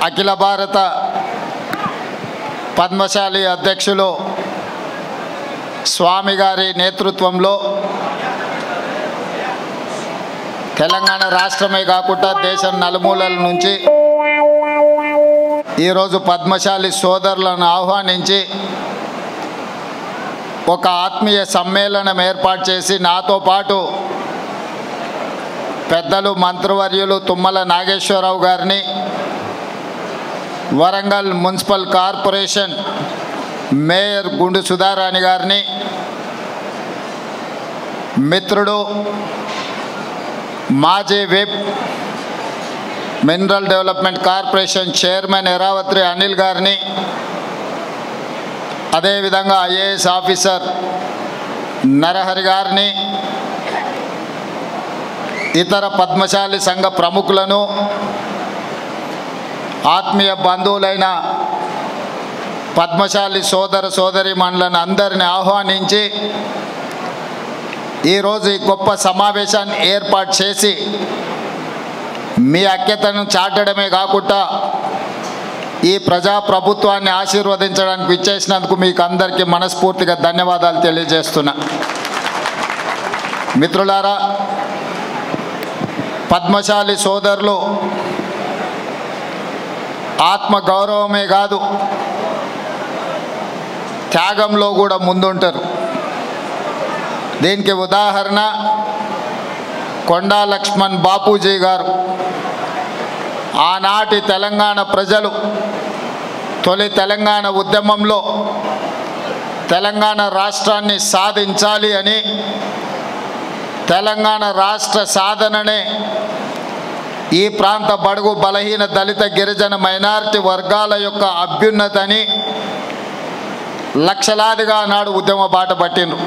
అఖిల భారత పద్మశాలి అధ్యక్షులు స్వామి గారి నేతృత్వంలో తెలంగాణ రాష్ట్రమే కాకుండా దేశం నలుమూలల నుంచి ఈరోజు పద్మశాలి సోదరులను ఆహ్వానించి ఒక ఆత్మీయ సమ్మేళనం ఏర్పాటు చేసి నాతో పాటు పెద్దలు మంత్రివర్యులు తుమ్మల నాగేశ్వరరావు గారిని, వరంగల్ మున్సిపల్ కార్పొరేషన్ మేయర్ గుండు సుధారాణి గారిని, మిత్రుడు మాజీ whip mineral development corporation chairman Eravathri Anil గారిని, అదేవిధంగా ఐఏఎస్ ఆఫీసర్ నరహరి గారిని, ఇతర పద్మశాలి సంఘ ప్రముఖులను, ఆత్మీయ బంధువులైన పద్మశాలి సోదర సోదరీమణులను అందరిని ఆహ్వానించి ఈరోజు ఈ గొప్ప సమావేశాన్ని ఏర్పాటు చేసి మీ ఐక్యతను చాటడమే కాకుండా ఈ ప్రజాప్రభుత్వాన్ని ఆశీర్వదించడానికి విచ్చేసినందుకు మీకు అందరికీ మనస్ఫూర్తిగా ధన్యవాదాలు తెలియజేస్తున్నా. మిత్రులారా, పద్మశాలి సోదరులు ఆత్మగౌరవమే కాదు త్యాగంలో కూడా ముందుంటారు. దీనికి ఉదాహరణ కొండా లక్ష్మణ్ బాపూజీ గారు. ఆనాటి తెలంగాణ ప్రజలు తొలి తెలంగాణ ఉద్యమంలో తెలంగాణ రాష్ట్రాన్ని సాధించాలి అని, తెలంగాణ రాష్ట్ర సాధననే ఈ ప్రాంత బడుగు బలహీన దళిత గిరిజన మైనారిటీ వర్గాల యొక్క అభ్యున్నతని లక్షలాదిగా నాడు ఉద్యమ బాట పట్టిండ్రు.